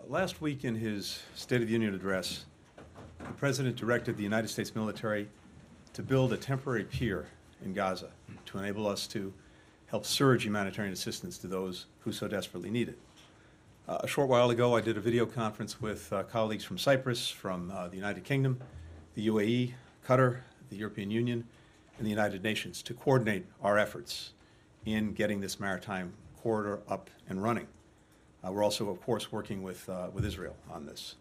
Last week in his State of the Union address, the President directed the United States military to build a temporary pier in Gaza to enable us to help surge humanitarian assistance to those who so desperately need it. A short while ago, I did a video conference with colleagues from Cyprus, from the United Kingdom, the UAE, Qatar, the European Union, and the United Nations to coordinate our efforts in getting this maritime corridor up and running. We're also, of course, working with Israel on this.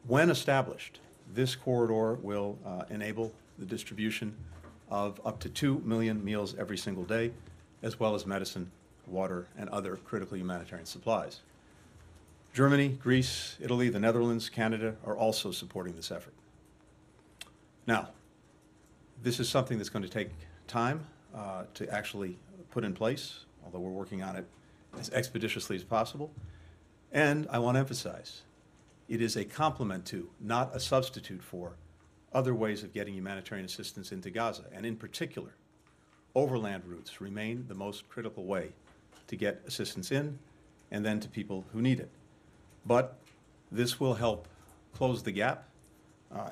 When established, this corridor will enable the distribution of up to 2 million meals every single day, as well as medicine, water, and other critical humanitarian supplies. Germany, Greece, Italy, the Netherlands, Canada are also supporting this effort. Now, this is something that's going to take time to actually put in place, although we're working on it as expeditiously as possible. And I want to emphasize, it is a complement to, not a substitute for, other ways of getting humanitarian assistance into Gaza. And in particular, overland routes remain the most critical way to get assistance in and then to people who need it. But this will help close the gap,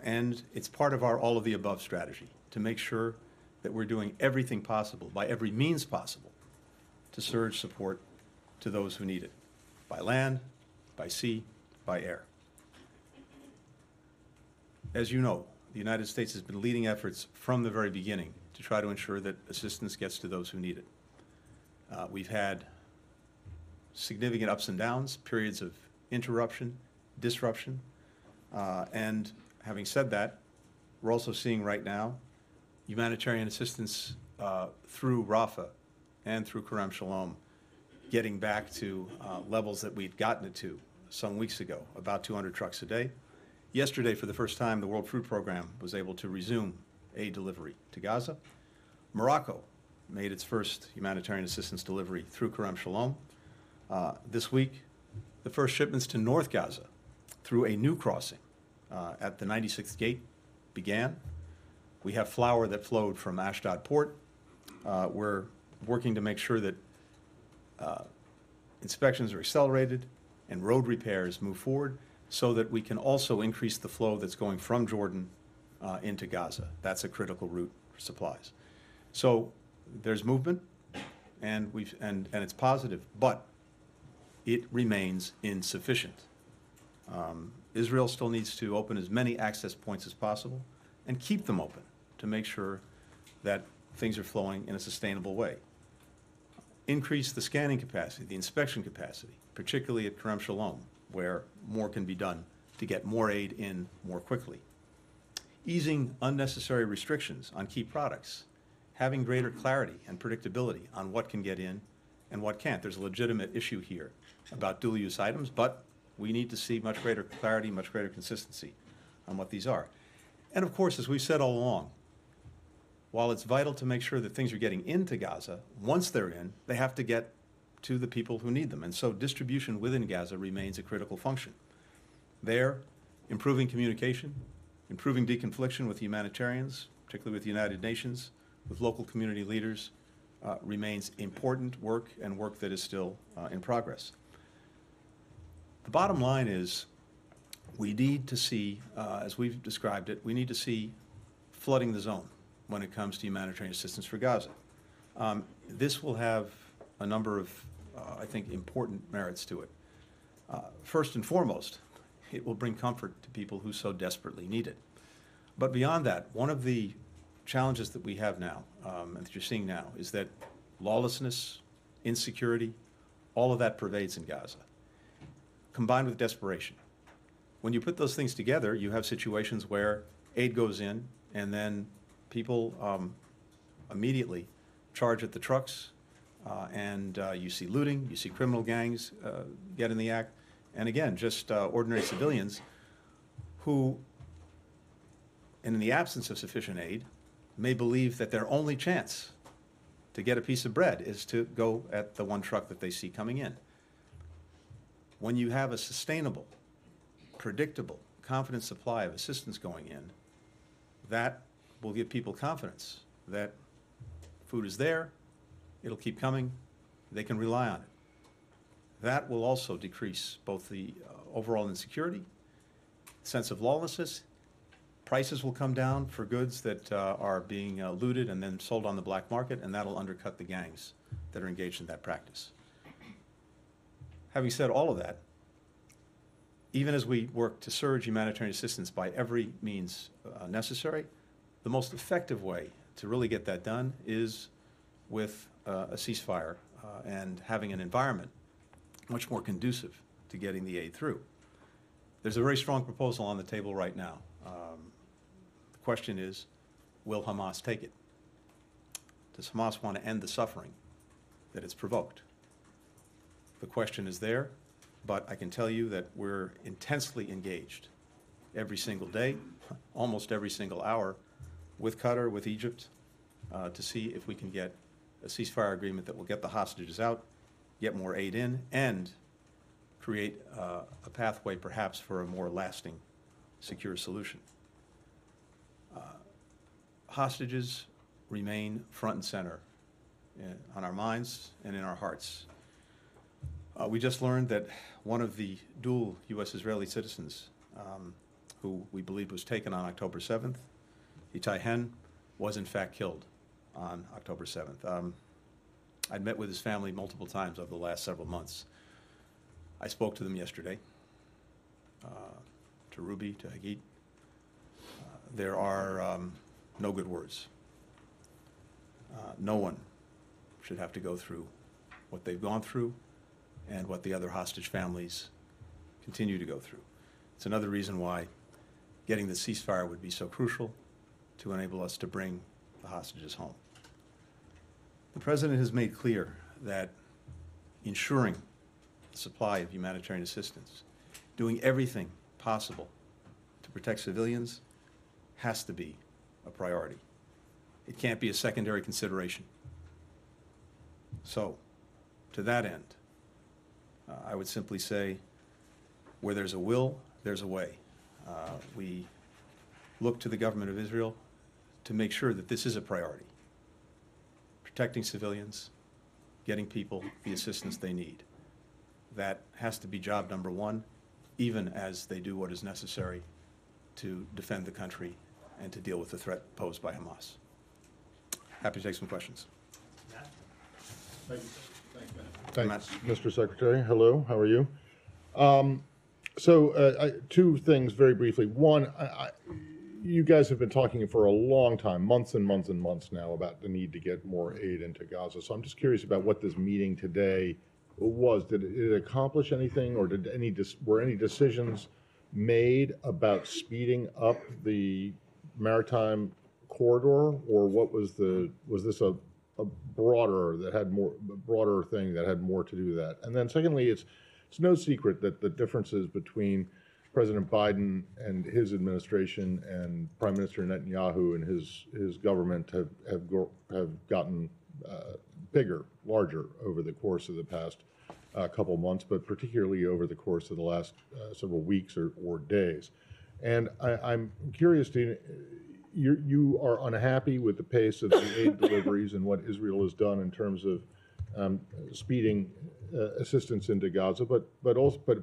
and it's part of our all-of-the-above strategy to make sure that we're doing everything possible, by every means possible, to surge support to those who need it, by land, by sea, by air. As you know, the United States has been leading efforts from the very beginning to try to ensure that assistance gets to those who need it. We've had significant ups and downs, periods of interruption, disruption, and having said that, we're also seeing right now humanitarian assistance through Rafah and through Kerem Shalom getting back to levels that we'd gotten it to some weeks ago, about 200 trucks a day. Yesterday, for the first time, the World Food Program was able to resume aid delivery to Gaza. Morocco made its first humanitarian assistance delivery through Kerem Shalom. This week, the first shipments to North Gaza through a new crossing at the 96th gate began. We have flour that flowed from Ashdod port. We're working to make sure that inspections are accelerated and road repairs move forward so that we can also increase the flow that's going from Jordan into Gaza. That's a critical route for supplies. So there's movement, and it's positive, but it remains insufficient. Israel still needs to open as many access points as possible and keep them open to make sure that things are flowing in a sustainable way. Increase the scanning capacity, the inspection capacity, particularly at Kerem Shalom, where more can be done to get more aid in more quickly. Easing unnecessary restrictions on key products, having greater clarity and predictability on what can get in and what can't. There's a legitimate issue here about dual-use items, but we need to see much greater clarity, much greater consistency on what these are. And of course, as we've said all along, while it's vital to make sure that things are getting into Gaza, once they're in, they have to get to the people who need them. And so distribution within Gaza remains a critical function. There, improving communication, improving deconfliction with humanitarians, particularly with the United Nations, with local community leaders, remains important work and work that is still in progress. The bottom line is we need to see, as we've described it, we need to see flooding the zone when it comes to humanitarian assistance for Gaza. This will have a number of, I think, important merits to it. First and foremost, it will bring comfort to people who so desperately need it. But beyond that, one of the challenges that we have now, and that you're seeing now, is that lawlessness, insecurity, all of that pervades in Gaza, combined with desperation. When you put those things together, you have situations where aid goes in and then people immediately charge at the trucks, and you see looting, you see criminal gangs get in the act, and again, just ordinary civilians who, in the absence of sufficient aid, may believe that their only chance to get a piece of bread is to go at the one truck that they see coming in. When you have a sustainable, predictable, confident supply of assistance going in, that will give people confidence that food is there, it'll keep coming, they can rely on it. That will also decrease both the overall insecurity, sense of lawlessness. Prices will come down for goods that are being looted and then sold on the black market, and that'll undercut the gangs that are engaged in that practice. Having said all of that, even as we work to surge humanitarian assistance by every means necessary, the most effective way to really get that done is with a ceasefire and having an environment much more conducive to getting the aid through. There's a very strong proposal on the table right now. The question is, will Hamas take it? Does Hamas want to end the suffering that it's provoked? The question is there, but I can tell you that we're intensely engaged every single day, almost every single hour, with Qatar, with Egypt, to see if we can get a ceasefire agreement that will get the hostages out, get more aid in, and create a pathway perhaps for a more lasting, secure solution. Hostages remain front and center on our minds and in our hearts. We just learned that one of the dual U.S.-Israeli citizens who we believe was taken on October 7th, Itai Hen, was in fact killed on October 7th. I'd met with his family multiple times over the last several months. I spoke to them yesterday, to Ruby, to Hagit. There are no good words. No one should have to go through what they've gone through and what the other hostage families continue to go through. It's another reason why getting the ceasefire would be so crucial to enable us to bring the hostages home. The President has made clear that ensuring the supply of humanitarian assistance, doing everything possible to protect civilians, has to be a priority. It can't be a secondary consideration. So, to that end, I would simply say, where there's a will, there's a way. We look to the government of Israel to make sure that this is a priority. Protecting civilians, getting people the assistance they need. That has to be job number one, even as they do what is necessary to defend the country and to deal with the threat posed by Hamas. Happy to take some questions. Thank you. Thanks, Mr. Secretary. Hello, how are you? Two things very briefly. One, you guys have been talking for a long time, months and months and months now, about the need to get more aid into Gaza. So I'm just curious about what this meeting today was. Did it accomplish anything, or were any decisions made about speeding up the maritime corridor, or was this a broader thing that had more to do with that? And then secondly, it's no secret that the differences between President Biden and his administration and Prime Minister Netanyahu and his government have gotten bigger, larger over the course of the past couple months, but particularly over the course of the last several weeks or days. And I'm curious to, you are unhappy with the pace of the aid deliveries and what Israel has done in terms of speeding assistance into Gaza, but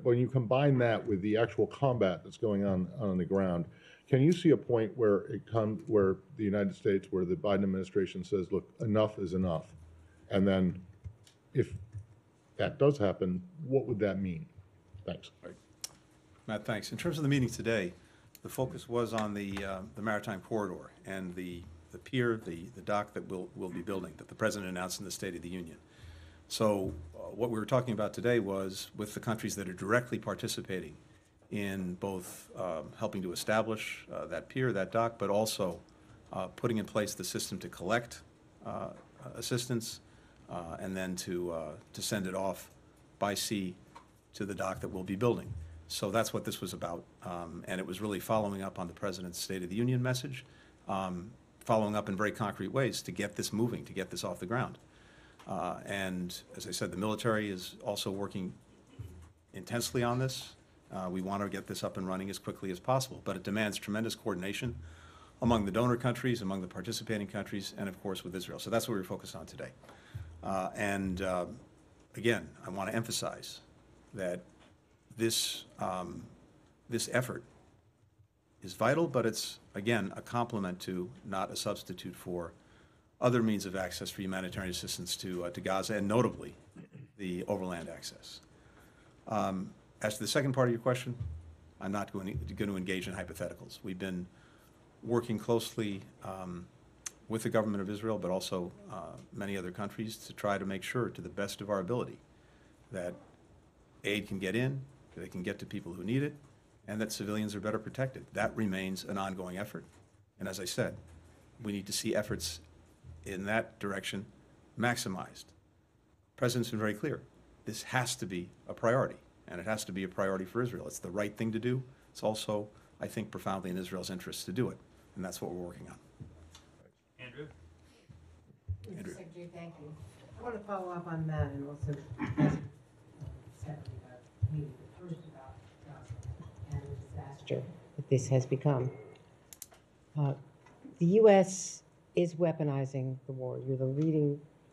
when you combine that with the actual combat that's going on the ground, can you see a point where where the United States, where the Biden administration says, look, enough is enough? And then if that does happen, what would that mean? Thanks. Right. Matt, thanks. In terms of the meeting today, the focus was on the maritime corridor and the pier, the dock that we'll be building, that the President announced in the State of the Union. So what we were talking about today was with the countries that are directly participating in both helping to establish that pier, that dock, but also putting in place the system to collect assistance and then to send it off by sea to the dock that we'll be building. So that's what this was about, and it was really following up on the President's State of the Union message, following up in very concrete ways to get this moving, to get this off the ground. And as I said, the military is also working intensely on this. We want to get this up and running as quickly as possible, but it demands tremendous coordination among the donor countries, among the participating countries, and of course with Israel. So that's what we were focused on today. Again, I want to emphasize that this, this effort is vital, but it's, again, a complement to, not a substitute for, other means of access for humanitarian assistance to Gaza, and notably the overland access. As to the second part of your question, I'm not going to engage in hypotheticals. We've been working closely with the government of Israel, but also many other countries, to try to make sure, to the best of our ability, that aid can get in, that it can get to people who need it, and that civilians are better protected. That remains an ongoing effort. And as I said, we need to see efforts in that direction maximized. The President's been very clear. This has to be a priority, and it has to be a priority for Israel. It's the right thing to do. It's also, I think, profoundly in Israel's interest to do it, and that's what we're working on. Andrew? Andrew. Secretary, thank you. I want to follow up on that and also ask separately about Haiti, but first about Gaza and the disaster that this has become. The U.S. is weaponizing the war.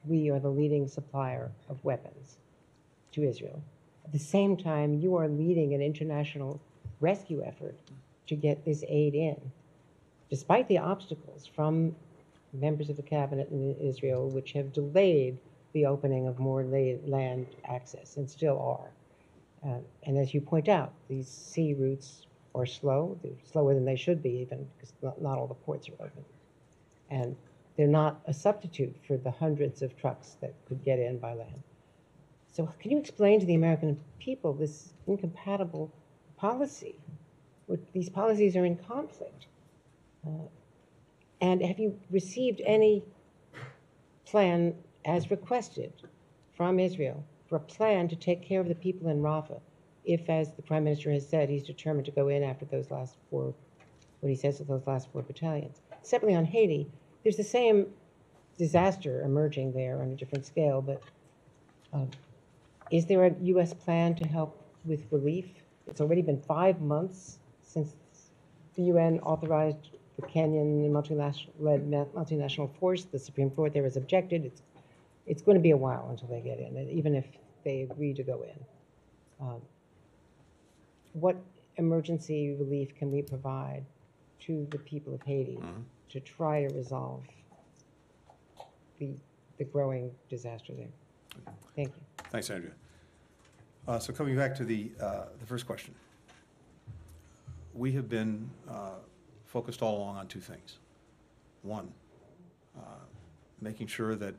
We are the leading supplier of weapons to Israel. At the same time, you are leading an international rescue effort to get this aid in, despite the obstacles from members of the cabinet in Israel, which have delayed the opening of more land access, and still are. And as you point out, these sea routes are slow. They're slower than they should be, even, because not all the ports are open. And they're not a substitute for the hundreds of trucks that could get in by land. So can you explain to the American people this incompatible policy? These policies are in conflict. And have you received any plan, as requested, from Israel for a plan to take care of the people in Rafah, if, as the Prime Minister has said, he's determined to go in after those last four, what he says of those last 4 battalions? Separately, on Haiti, there's the same disaster emerging there on a different scale, but is there a U.S. plan to help with relief? It's already been 5 months since the UN authorized the Kenyan multinational-led multinational force. The Supreme Court there has objected. It's going to be a while until they get in, even if they agree to go in. What emergency relief can we provide to the people of Haiti to try to resolve the growing disaster there? Thank you. Thanks, Andrea. So coming back to the first question, we have been focused all along on 2 things. One, making sure that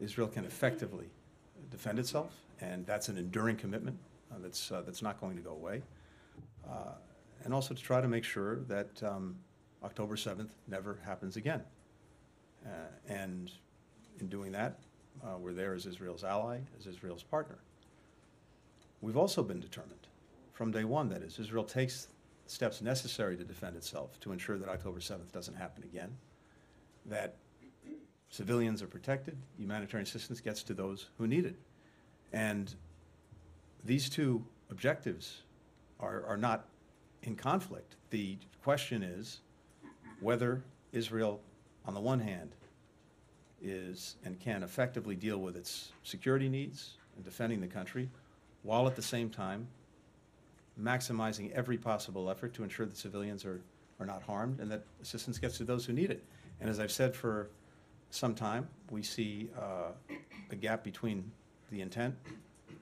Israel can effectively defend itself, and that's an enduring commitment that's not going to go away. And also to try to make sure that October 7th never happens again. And in doing that, we're there as Israel's ally, as Israel's partner. We've also been determined from day one, that is, Israel takes steps necessary to defend itself, to ensure that October 7th doesn't happen again, that civilians are protected, humanitarian assistance gets to those who need it. And these 2 objectives are not in conflict. The question is whether Israel, on the one hand, is and can effectively deal with its security needs and defending the country, while at the same time maximizing every possible effort to ensure that civilians are not harmed and that assistance gets to those who need it. And as I've said for some time, we see a gap between the intent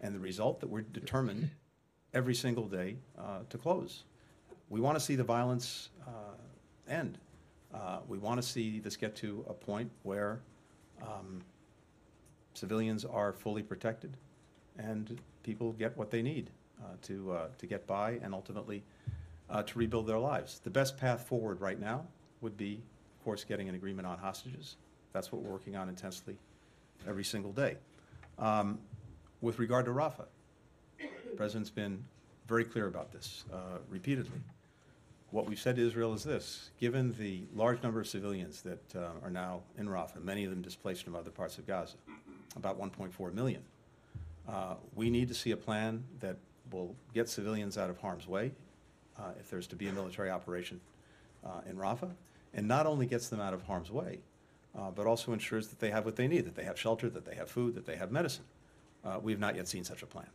and the result that we're determined every single day to close. We want to see the violence end. We want to see this get to a point where civilians are fully protected and people get what they need to get by and ultimately to rebuild their lives. The best path forward right now would be, of course, getting an agreement on hostages. That's what we're working on intensely every single day. With regard to Rafah, the President's been very clear about this repeatedly. What we've said to Israel is this: given the large number of civilians that are now in Rafah, many of them displaced from other parts of Gaza, about 1.4 million, we need to see a plan that will get civilians out of harm's way if there's to be a military operation in Rafah, and not only gets them out of harm's way, but also ensures that they have what they need, that they have shelter, that they have food, that they have medicine. We have not yet seen such a plan.